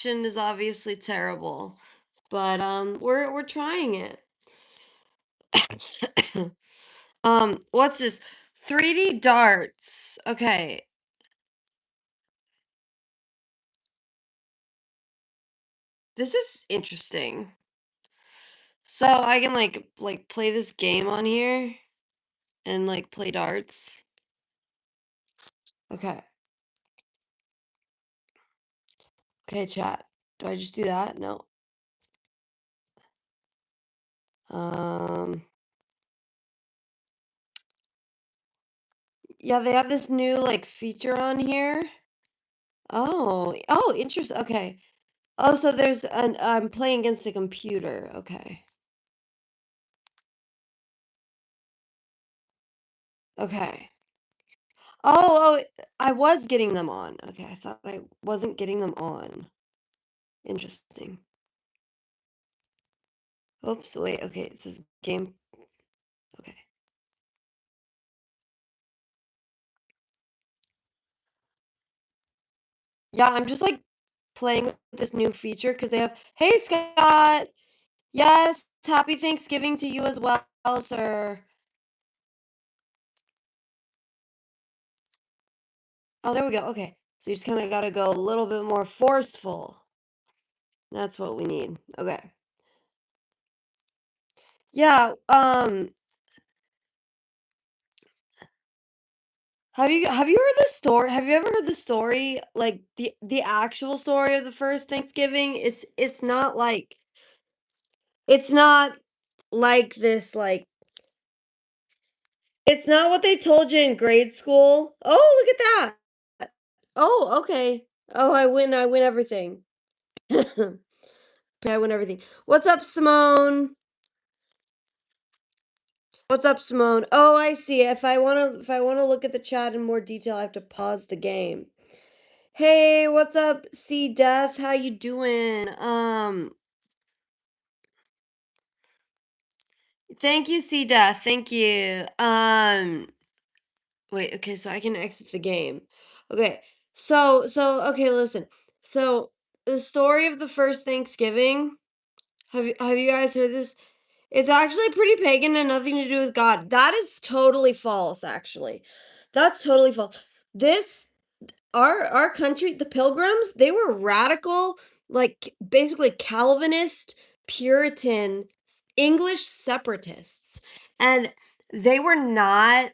is obviously terrible, but we're trying it. What's this? 3D darts. Okay, this is interesting. So I can like play this game on here and like play darts. Okay. Okay, chat. Do I just do that? No. Um yeah, they have this new like feature on here. Oh, interesting. Okay. Oh, so there's an I'm playing against a computer. Okay. Okay. I was getting them on. Okay, I thought I wasn't getting them on. Interesting. Oops, wait, okay, it says game. Okay. Yeah, I'm just like playing with this new feature because they have, hey Scott! Yes, happy Thanksgiving to you as well, sir. Oh, there we go. Okay. So you just kind of got to go a little bit more forceful. That's what we need. Okay. Yeah, have you heard the story? Have you ever heard the story, like the actual story of the first Thanksgiving? It's not like this it's not what they told you in grade school. Oh, look at that. Oh, okay. Oh, I win everything. I win everything. What's up, Simone? What's up, Simone? Oh, I see. If I wanna look at the chat in more detail, I have to pause the game. Hey, what's up, C Death? How you doing? Thank you, C Death. Thank you. Wait, okay, so I can exit the game. Okay. Okay, listen. So the story of the first Thanksgiving, have you guys heard this? It's actually pretty pagan and nothing to do with God. That is totally false, actually. That's totally false. This our country, the Pilgrims, they were radical, like basically Calvinist, Puritan, English separatists. And they were not,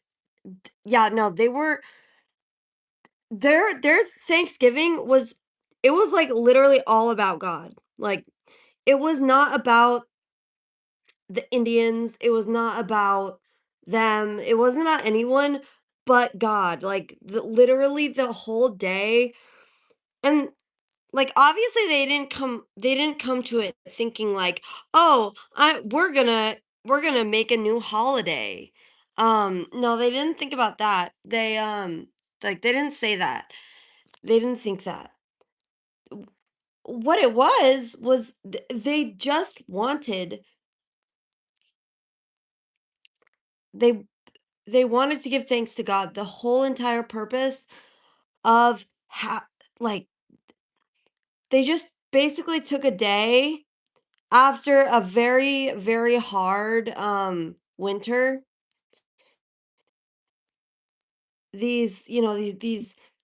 yeah, no, they were their Thanksgiving was, it was like literally all about God. Like it was not about the Indians, it was not about them, it wasn't about anyone but God. Like literally the whole day. And like obviously they didn't come to it thinking like, "Oh, we're gonna make a new holiday." No, they didn't think about that. Like they didn't say that. They didn't think that. What it was they just wanted they they wanted to give thanks to God. The whole entire purpose of like they just basically took a day after a very, very hard, winter. These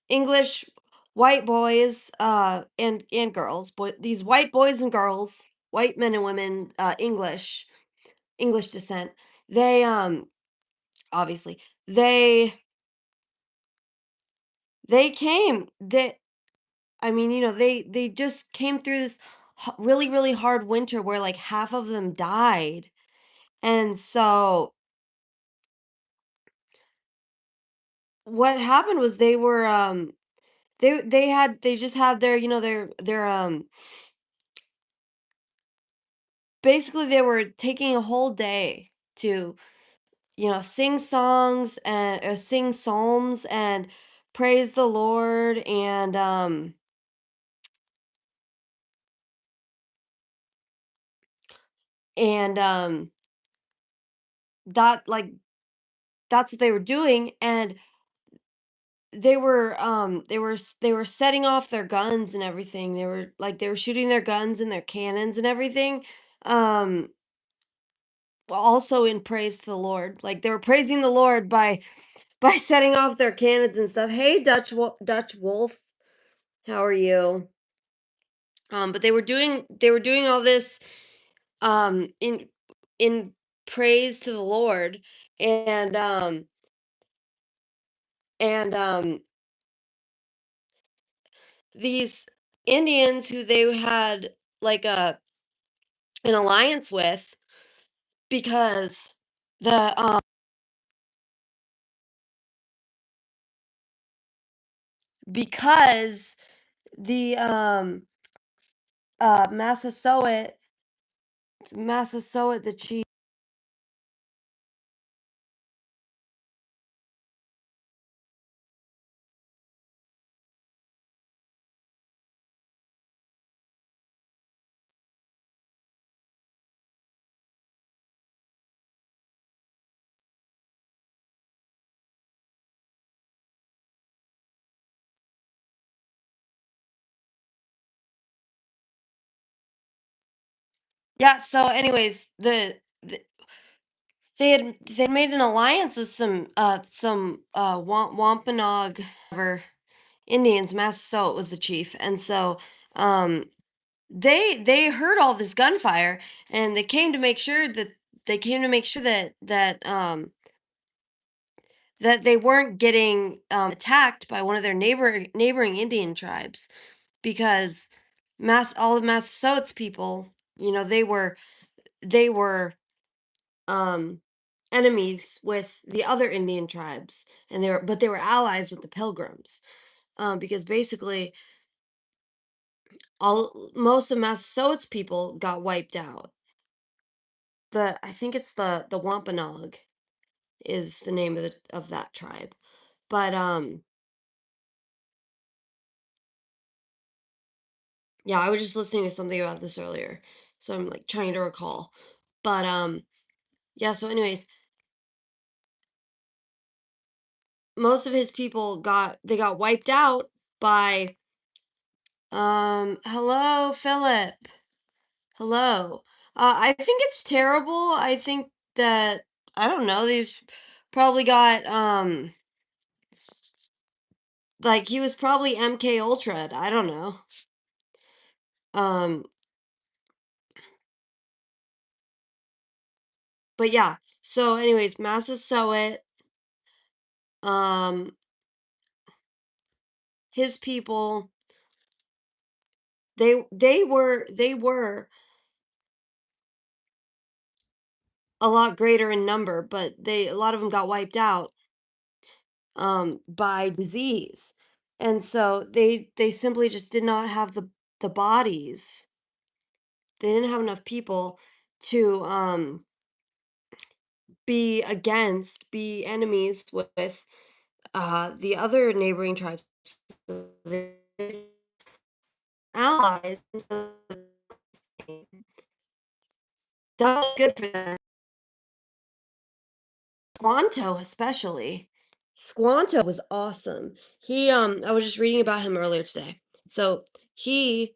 English white boys, and girls, these white boys and girls, white men and women, English descent, they, obviously, they came, they I mean, they just came through this really, really hard winter where, like, half of them died, and so what happened was they just had their basically they were taking a whole day to, sing songs and sing psalms and praise the Lord and that like that's what they were doing. And they were setting off their guns and everything. They were shooting their guns and their cannons and everything. Um Also in praise to the Lord. Like they were praising the Lord by setting off their cannons and stuff. Hey Dutch Wolf, how are you? But they were doing all this in praise to the Lord, and and these Indians who they had like an alliance with because the because the Massasoit the chief. Yeah, so anyways, they made an alliance with some Wampanoag whatever Indians. Massasoit was the chief, and so um they heard all this gunfire, and they came to make sure that they weren't getting attacked by one of their neighboring Indian tribes, because mass all of Massasoit's people, they were um enemies with the other Indian tribes, and they were allies with the Pilgrims, because basically all most of Massasoit's people got wiped out. I think it's the Wampanoag is the name of that tribe. But yeah, I was just listening to something about this earlier, so I'm like trying to recall. But yeah, so anyways, most of his people got wiped out by hello Philip. Hello. I think it's terrible. I think that I don't know, they've probably got like he was probably MK Ultra. I don't know. Um but yeah. So anyways, Massasoit, um his people, they were a lot greater in number, but a lot of them got wiped out by disease. And so they simply just did not have the bodies. They didn't have enough people to be enemies with the other neighboring tribes. So they allies. And so that was good for them. Squanto especially. Squanto was awesome. I was just reading about him earlier today. So he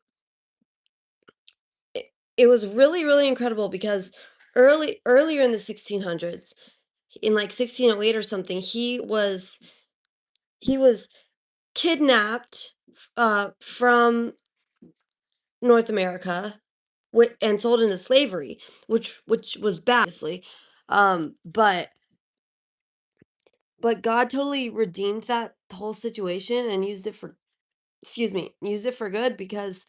it was really, really incredible because earlier in the 1600s, in like 1608 or something, he was kidnapped from North America and sold into slavery, which was bad, obviously. But God totally redeemed that whole situation and used it for used it for good, because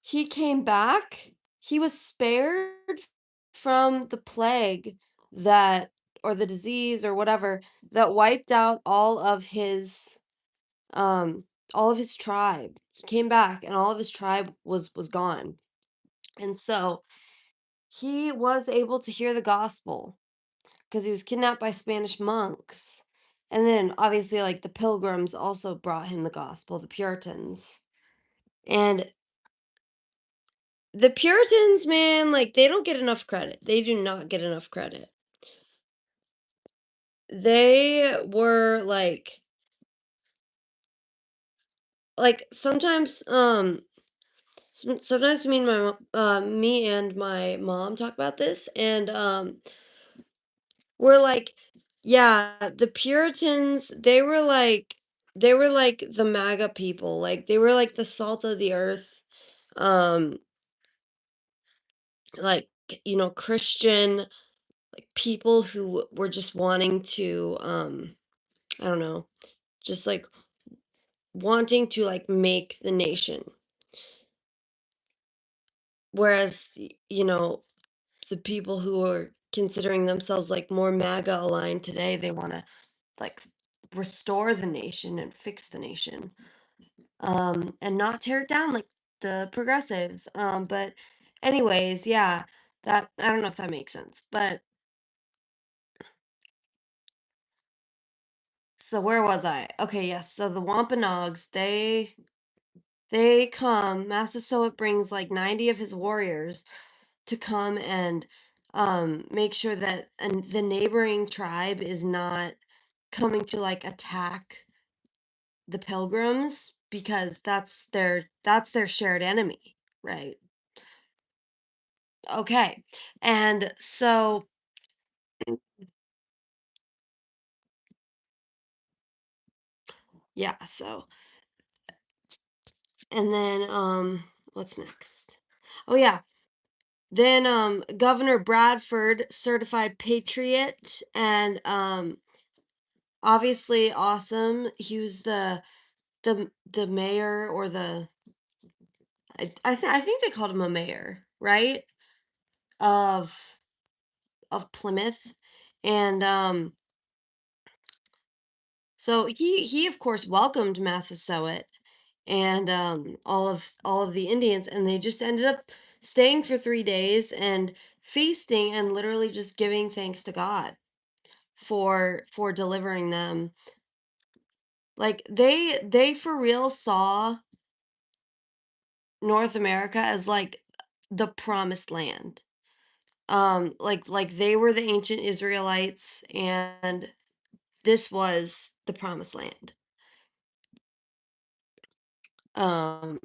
he came back. He was spared from the plague that or the disease or whatever that wiped out um all of his tribe. He came back and all of his tribe was gone. And so he was able to hear the gospel because he was kidnapped by Spanish monks. And then obviously like the pilgrims also brought him the gospel, the Puritans. And the Puritans, man, like they don't get enough credit. They do not get enough credit. they were sometimes sometimes me and my mom talk about this, and we're like, yeah, the Puritans, they were like the MAGA people, like they were like the salt of the earth, um like, Christian, like people who were just wanting to I don't know, just like wanting to like make the nation. Whereas, the people who are considering themselves like more MAGA aligned today, they want to like restore the nation and fix the nation, and not tear it down like the progressives. But anyways, yeah, that I don't know if that makes sense. But so where was I? Okay, yes. So the Wampanoags, they come. Massasoit brings like 90 of his warriors to come and make sure that and the neighboring tribe is not coming to like attack the pilgrims because that's their shared enemy, right? Okay. And so yeah, so and then what's next? Oh yeah. Then Governor Bradford, certified patriot and obviously awesome. He was the mayor or the I think they called him a mayor, right? Of Plymouth. And so he of course welcomed Massasoit and all of the Indians, and they just ended up staying for 3 days and feasting and literally just giving thanks to God for delivering them. Like they for real saw North America as like the promised land. Like they were the ancient Israelites and this was the promised land. Um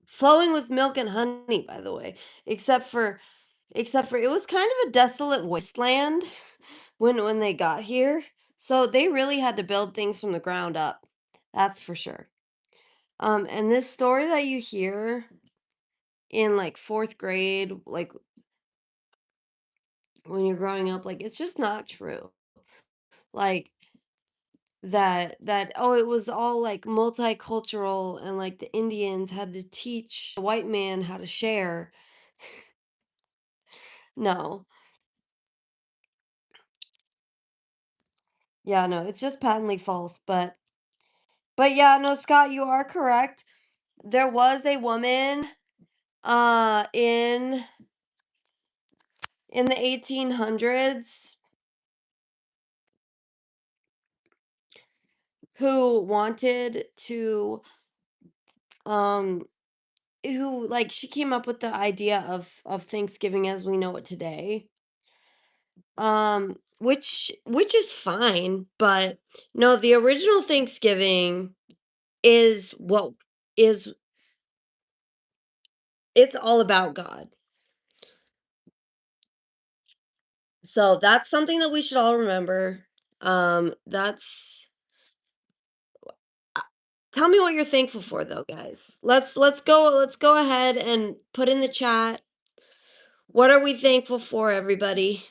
Flowing with milk and honey, by the way, except for it was kind of a desolate wasteland when they got here. So they really had to build things from the ground up. That's for sure. And this story that you hear in like 4th grade, like when you're growing up, like it's just not true. Like that oh it was all like multicultural and like the Indians had to teach the white man how to share. No. Yeah, no, it's just patently false, but yeah, no, Scott, you are correct. There was a woman in the 1800s who wanted to um who like she came up with the idea of Thanksgiving as we know it today. Which is fine, but no, the original Thanksgiving is what is it's all about God. So that's something that we should all remember. That's uh, Tell me what you're thankful for though, guys. Let's go ahead and put in the chat. What are we thankful for, everybody?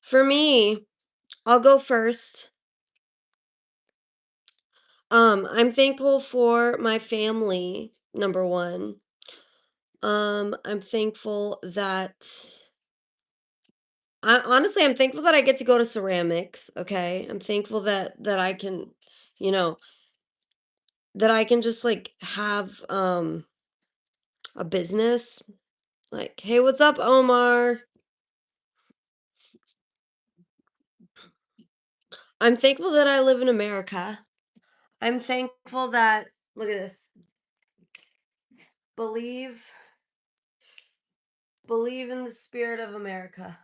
For me, I'll go first. I'm thankful for my family, number 1. I'm thankful that I'm thankful that I get to go to ceramics, okay? I'm thankful that I can, you know, that I can just like have a business. Like, "Hey, what's up, Omar?" I'm thankful that I live in America. I'm thankful that look at this. Believe Believe in the spirit of America.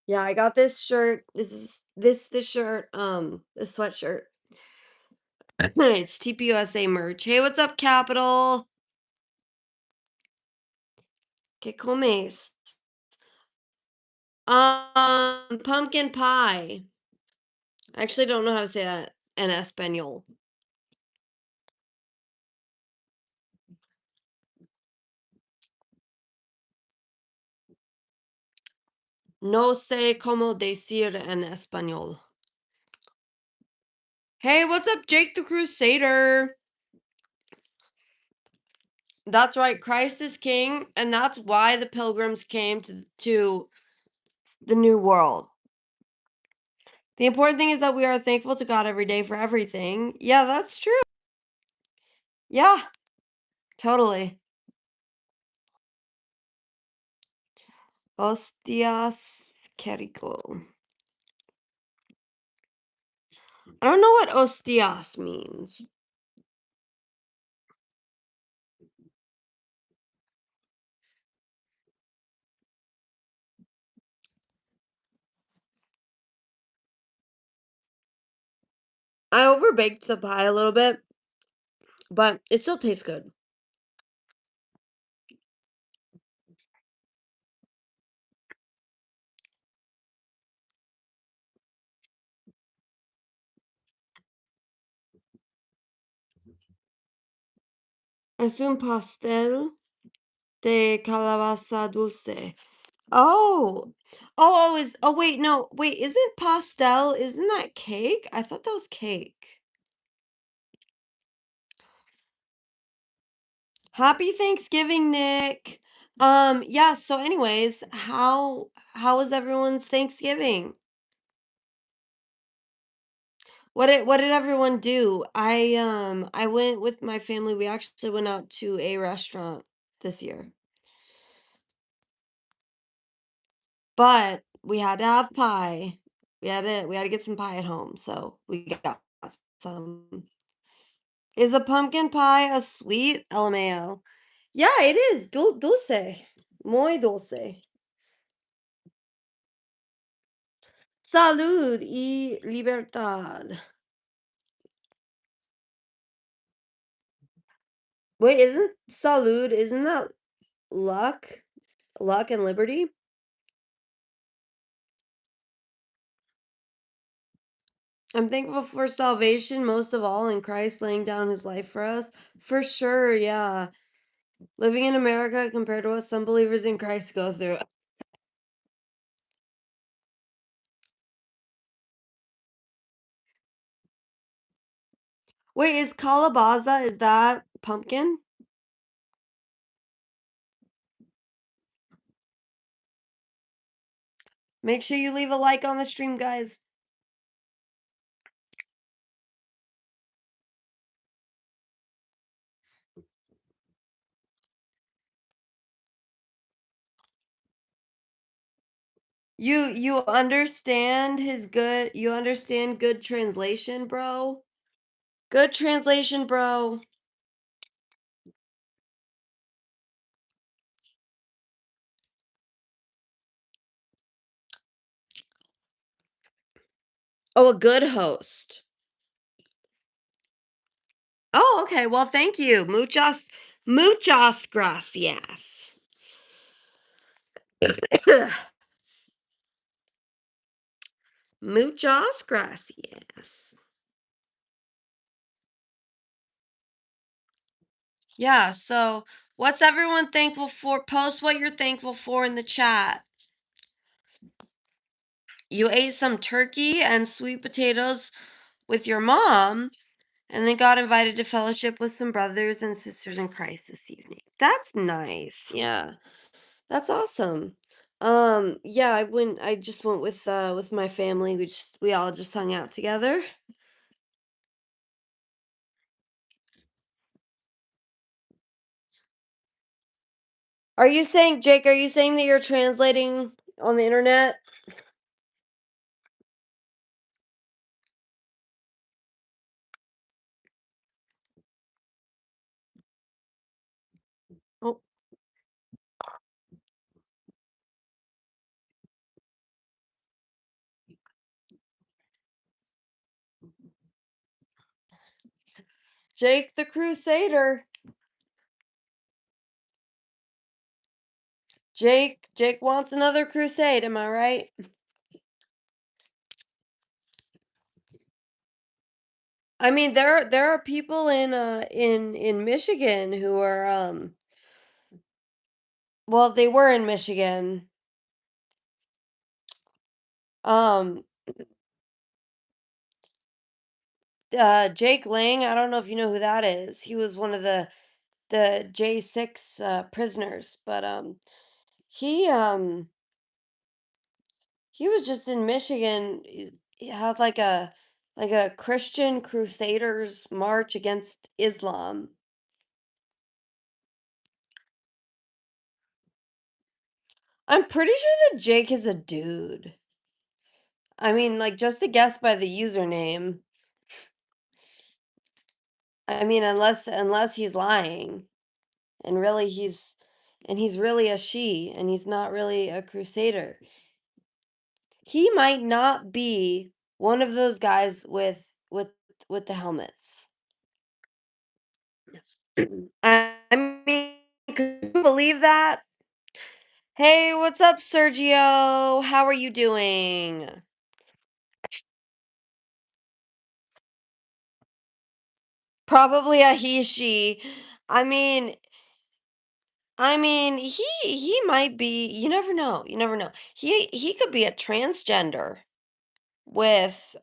Yeah, I got this shirt. This shirt, this sweatshirt. It's TPUSA merch. Hey, what's up, Capital? ¿Qué comes? Pumpkin pie. I actually don't know how to say that in Espanol. No sé cómo decir en español. Hey, what's up, Jake the Crusader? That's right, Christ is king, and that's why the pilgrims came to the New World. The important thing is that we are thankful to God every day for everything. Yeah, that's true. Yeah, totally. Hostias, qué rico. I don't know what hostias means. I overbaked the pie a little bit, but it still tastes good. Es un pastel de calabaza dulce. Oh. Oh, wait, no. Wait, isn't pastel, isn't that cake? I thought that was cake. Happy Thanksgiving, Nick. Yeah, so anyways, how was everyone's Thanksgiving? What did everyone do? I went with my family. We actually went out to a restaurant this year. But we had to have pie. We had to get some pie at home, so we got some. Is a pumpkin pie a sweet? LMAO. Yeah, it is. Dulce. Muy dulce. Salud y libertad. Wait, isn't salud, isn't that luck? Luck and liberty? I'm thankful for salvation most of all in Christ laying down his life for us. For sure, yeah. Living in America compared to what some believers in Christ go through. Wait, is calabaza, is that pumpkin? Make sure you leave a like on the stream, guys. You understand you understand good translation, bro? Good translation, bro. Oh, a good host. Oh, okay. Well, thank you. Muchas gracias. Muchas gracias. Yeah, so what's everyone thankful for? Post what you're thankful for in the chat. You ate some turkey and sweet potatoes with your mom, and then got invited to fellowship with some brothers and sisters in Christ this evening. That's nice. Yeah. That's awesome. Yeah, I just went with my family. We all just hung out together. Are you saying, Jake, are you saying that you're translating on the internet? Jake the Crusader. Jake wants another crusade, am I right? I mean, there are people in Michigan who are well, they were in Michigan. Um Jake Lang, I don't know if you know who that is. He was one of the J6 prisoners, but he um he was just in Michigan. He had like a Christian Crusaders march against Islam. I'm pretty sure that Jake is a dude. I mean, like just to guess by the username. I mean, unless he's lying and really he's really a she and he's not really a crusader. He might not be one of those guys with the helmets. I mean, could you believe that? Hey, what's up, Sergio? How are you doing? Probably a he, she. I mean, he might be. You never know. You never know. He could be a transgender with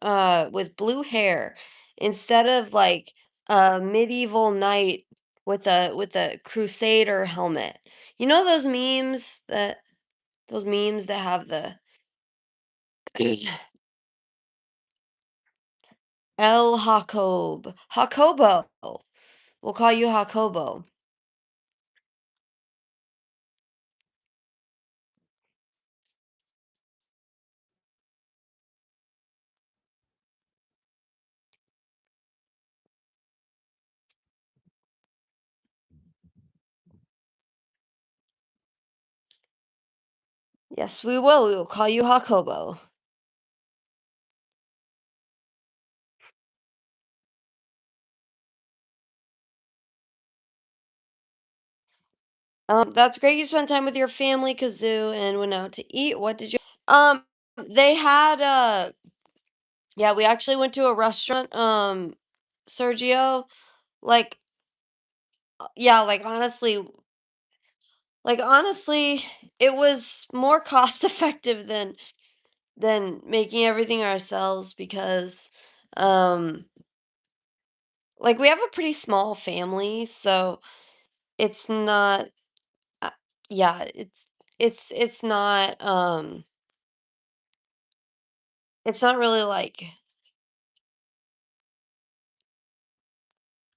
blue hair instead of like a medieval knight with a crusader helmet. You know those memes that have the El Jacob. Jacobo. We'll call you Jacobo. Yes, we will. We will call you Jacobo. That's great you spent time with your family, Kazoo, and went out to eat. What did you they had yeah, we actually went to a restaurant, Sergio. Like yeah, like honestly, it was more cost effective than making everything ourselves because um like we have a pretty small family, so it's not uh, yeah, it's not it's not really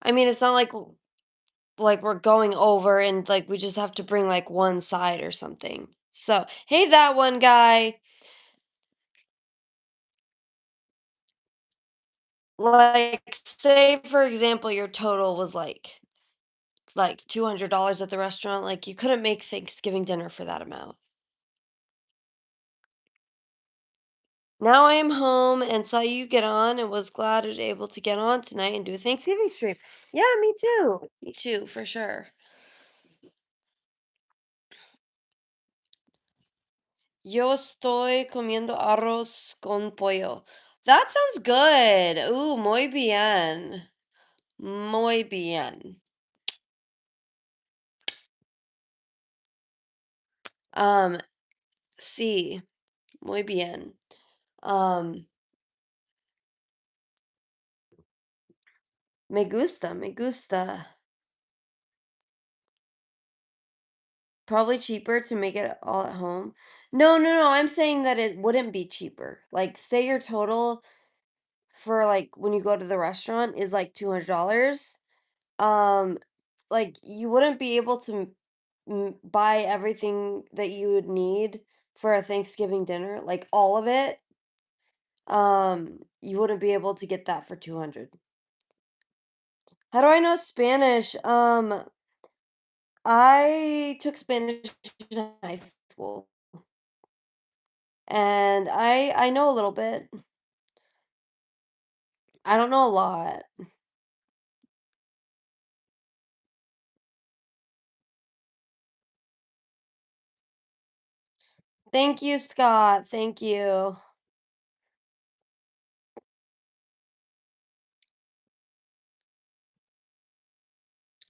I mean, it's not like we're going over and like we just have to bring like one side or something. So, hey that one guy. Like say for example your total was like $200 at the restaurant, like you couldn't make Thanksgiving dinner for that amount. Now I am home and saw you get on and was glad I was able to get on tonight and do a Thanksgiving stream. Yeah, me too. Me too, for sure. Yo estoy comiendo arroz con pollo. That sounds good. Ooh, muy bien. Muy bien. Um, sí, muy bien. Um, me gusta, me gusta. Probably cheaper to make it all at home. No, no, no, I'm saying that it wouldn't be cheaper. Like, say your total for like when you go to the restaurant is like $200. Um, like you wouldn't be able to buy everything that you would need for a Thanksgiving dinner, like all of it. You wouldn't be able to get that for 200. How do I know Spanish? I took Spanish in high school and I know a little bit. I don't know a lot. Thank you, Scott. Thank you.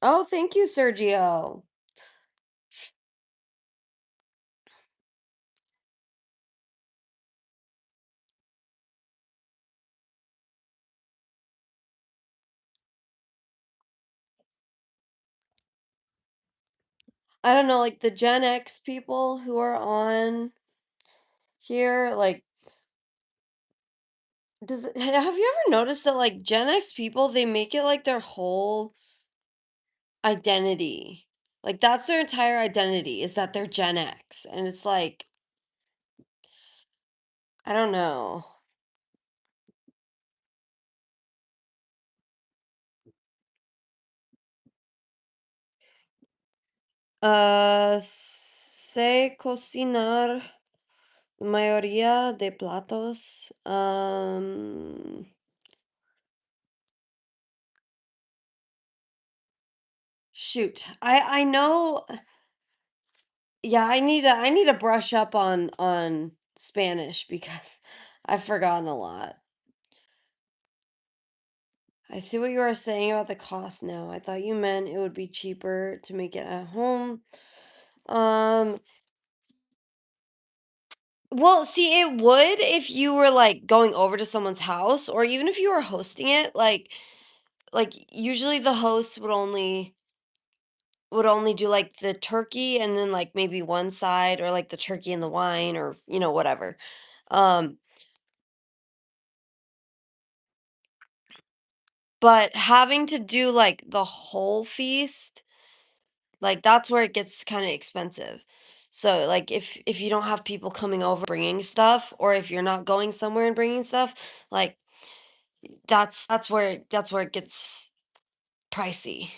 Oh, thank you, Sergio. I don't know, like the Gen X people who are on here, like, have you ever noticed that like Gen X people, they make it like their whole identity. Like that's their entire identity is that they're Gen X. And it's like, I don't know. Sé cocinar mayoría de platos. Shoot. I know, yeah, I need to brush up on Spanish because I've forgotten a lot. I see what you are saying about the cost now. I thought you meant it would be cheaper to make it at home. Um, well, see, it would if you were like going over to someone's house or even if you were hosting it, like usually the host would only do like the turkey and then like maybe one side or like the turkey and the wine or whatever. Um, but having to do like the whole feast, like that's where it gets kind of expensive. So like if you don't have people coming over bringing stuff or if you're not going somewhere and bringing stuff, like that's where it gets pricey.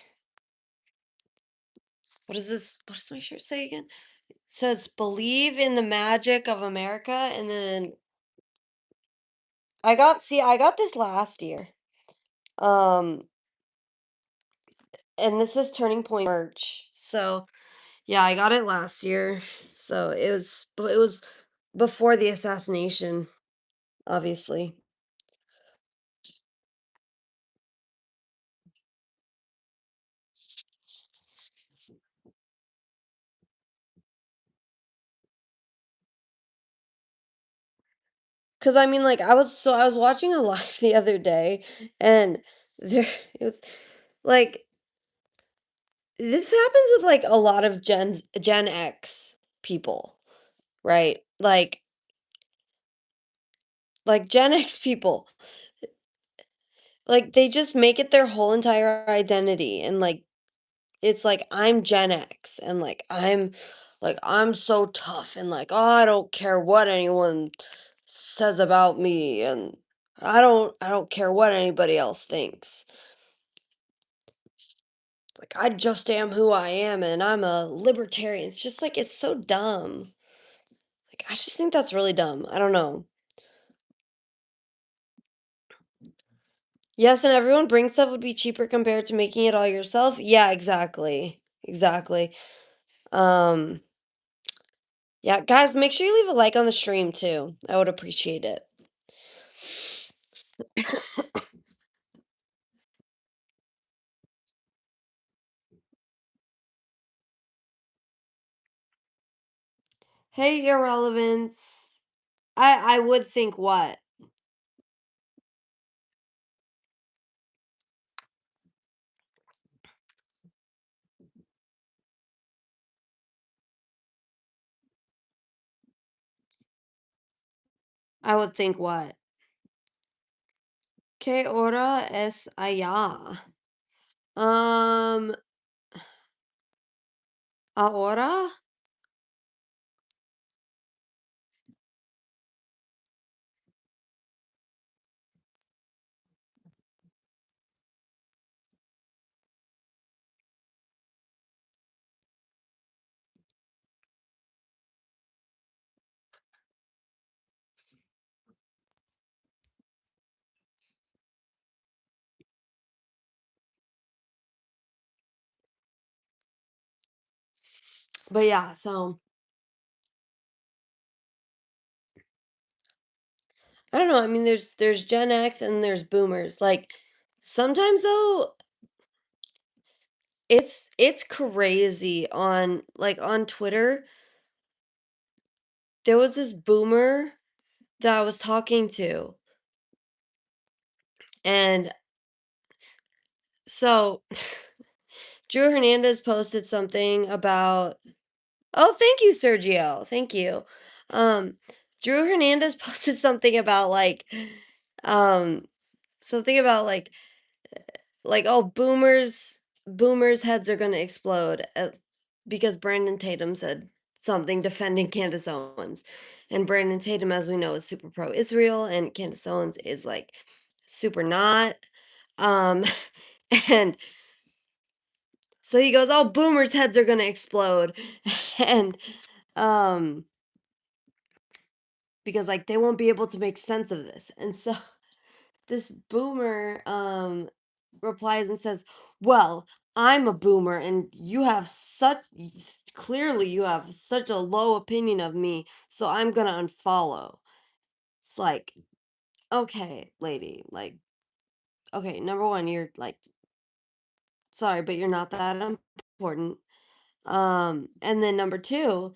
What does my shirt say again? It says believe in the magic of America and then I got this last year. Um and this is Turning Point merch. So, yeah, I got it last year. So, it was before the assassination, obviously. Cuz I mean like I was watching a live the other day and there it was, like this happens with like a lot of Gen X people, right? Like Gen X people, like they just make it their whole entire identity and like it's like I'm Gen X and like I'm so tough and like oh, I don't care what anyone says about me and I don't care what anybody else thinks. Like I just am who I am and I'm a libertarian. It's just like it's so dumb. Like I just think that's really dumb. I don't know. Yes, and everyone brings stuff would be cheaper compared to making it all yourself. Yeah, exactly. Exactly. Um yeah, guys, make sure you leave a like on the stream too. I would appreciate it. Hey, irrelevance. I would think what? I would think what? ¿Qué hora es allá? Um, ahora? But yeah, so I don't know, I mean, there's Gen X and there's boomers, like, sometimes though, it's crazy on, like, on Twitter, there was this boomer that I was talking to, and so Drew Hernandez posted something about oh, thank you, Sergio, thank you. Um, Drew Hernandez posted something about, um, something about, oh, boomers' heads are gonna explode, because Brandon Tatum said something defending Candace Owens, and Brandon Tatum, as we know, is super pro-Israel, and Candace Owens is, like, super not, um, and so he goes, "Oh, boomers' heads are gonna explode," and, um, because, like, they won't be able to make sense of this, and so this boomer replies and says, "Well, I'm a boomer and you have clearly you have such a low opinion of me, so I'm going to unfollow." It's like, "Okay, lady, like okay, number 1, you're like sorry, but you're not that important." And then number 2,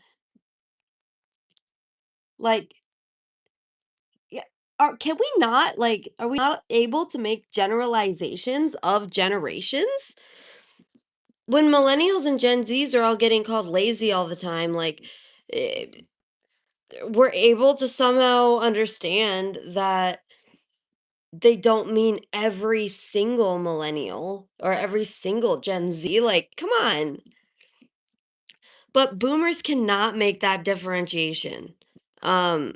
like yeah, can we not like are we not able to make generalizations of generations? When millennials and Gen Zs are all getting called lazy all the time, like, eh, we're able to somehow understand that they don't mean every single millennial or every single Gen Z, like, come on. But boomers cannot make that differentiation. Um,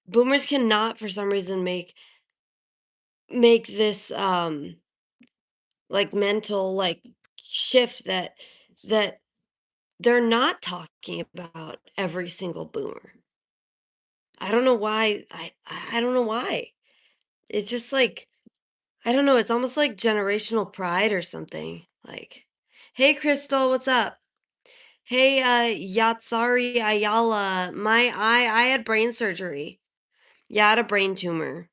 boomers cannot for some reason make this like mental like shift that they're not talking about every single boomer. I don't know why. I don't know why. It's just like I don't know. It's almost like generational pride or something. Like, hey, Crystal, what's up? Hey, Yatsari Ayala, I had brain surgery. Yeah, I had a brain tumor.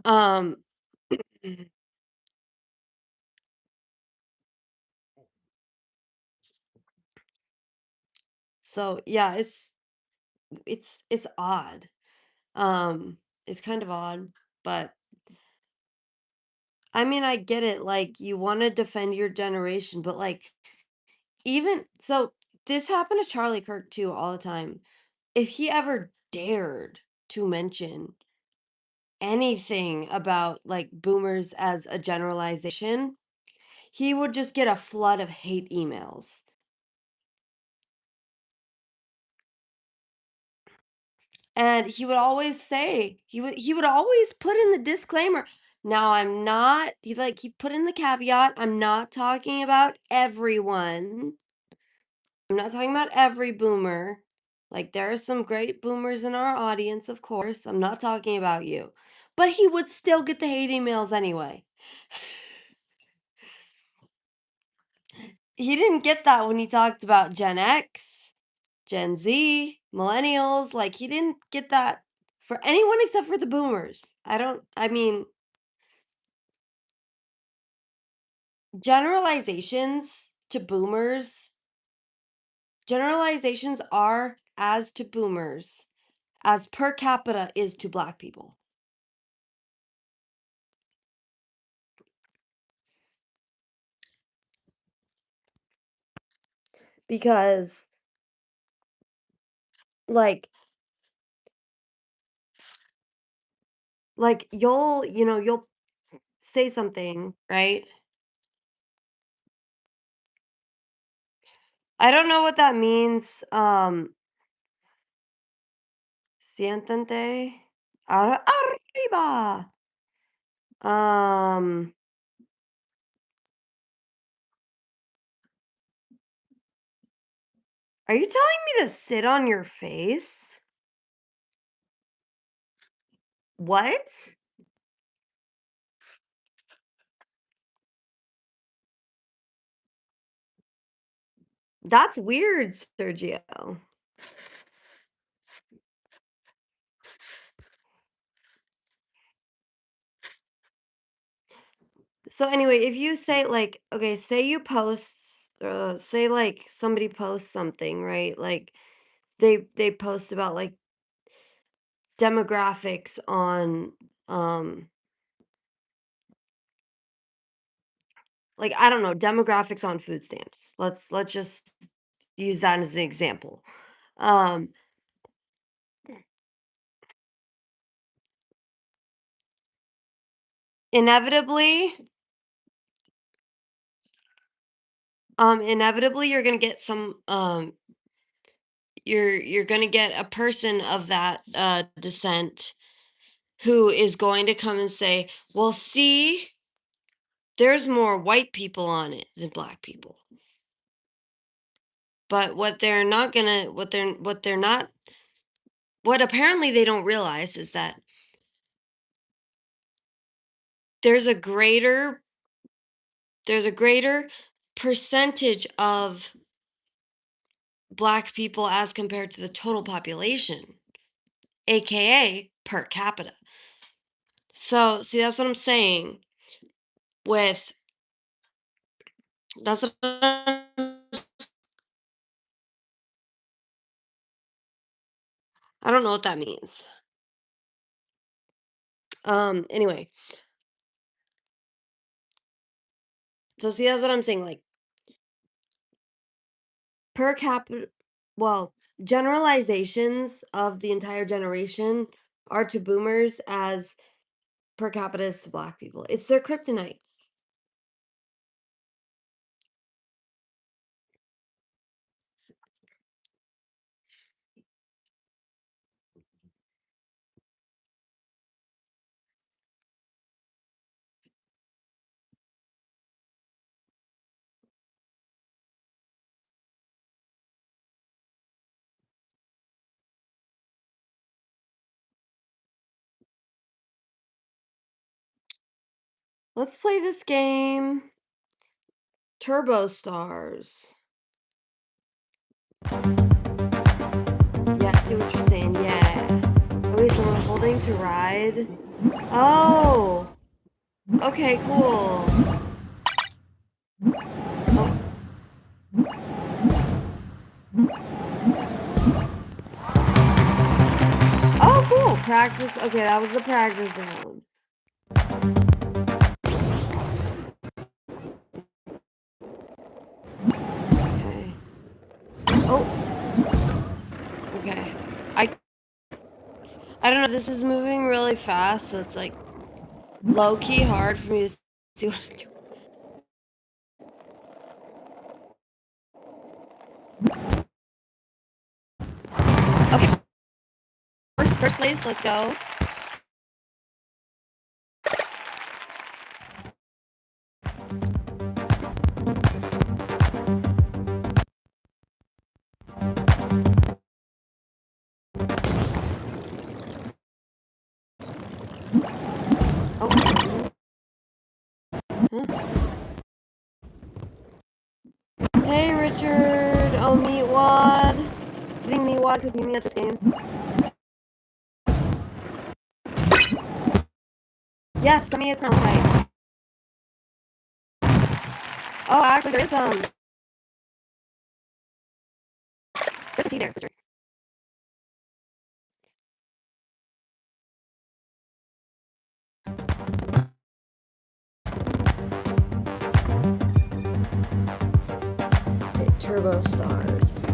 Um, so yeah, it's odd. It's kind of odd, but I mean, I get it. Like, you want to defend your generation, but like, even so, this happened to Charlie Kirk too all the time. If he ever dared to mention anything about like boomers as a generalization, he would just get a flood of hate emails. And he would always say, he would always put in the disclaimer. Now I'm not he put in the caveat, I'm not talking about everyone. I'm not talking about every boomer. Like, there are some great boomers in our audience, of course. I'm not talking about you. But he would still get the hate emails anyway. He didn't get that when he talked about Gen X, Gen Z, millennials. Like, he didn't get that for anyone except for the boomers. I mean, generalizations to boomers, generalizations are as to boomers as per capita is to black people. Because like you'll say something, right? I don't know what that means. Siéntate arriba. Um, are you telling me to sit on your face? What? That's weird, Sergio. So anyway, if you say like, okay, say you post, say like somebody posts something, right? Like they post about like demographics on, um, like I don't know, demographics on food stamps. Let's just use that as an example. Um, inevitably, inevitably, you're gonna get some, you're gonna get a person of that descent who is going to come and say, "Well, see, there's more white people on it than black people." But what they're not, what apparently they don't realize is that there's a greater there's a greater percentage of black people as compared to the total population, aka per capita. So, see, that's what I'm saying with that's what I don't know what that means. Anyway, so see, that's what I'm saying. Like per capita, well, generalizations of the entire generation are to boomers as per capita is to black people. It's their kryptonite. Let's play this game. Turbo Stars. Yeah, I see what you're saying. Yeah. Okay, so we're holding to ride. Oh, okay, cool. Oh, oh, cool. Practice. Okay, that was the practice round. Okay. Oh, okay. I I don't know. This is moving really fast, so it's like low key hard for me to see what I'm doing. Okay, first place. Let's go. Oh. Huh? Hey, Richard. Oh, Meatwad. You think Meatwad could beat me at this game? Yes, give me a crown fight. Oh, actually, there's a T there, Richard. Okay, Turbo Stars.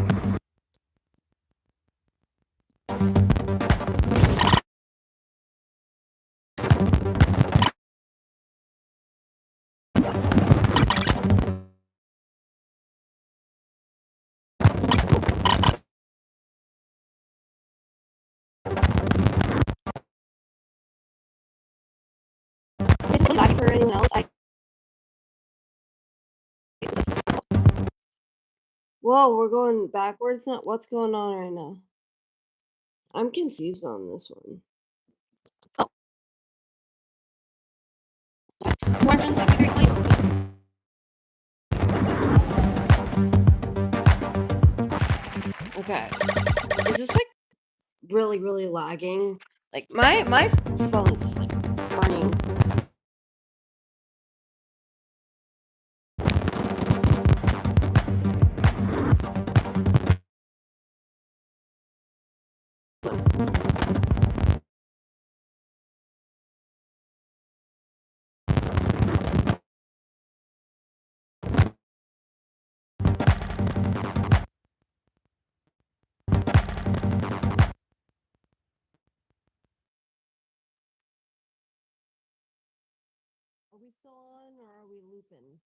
Is it laggy for anyone else? Whoa, we're going backwards now? What's going on right now? I'm confused on this one. Oh, 463 plates. Okay. Is this like really, really lagging? Like my phone is like burning. Are we still on or are we looping?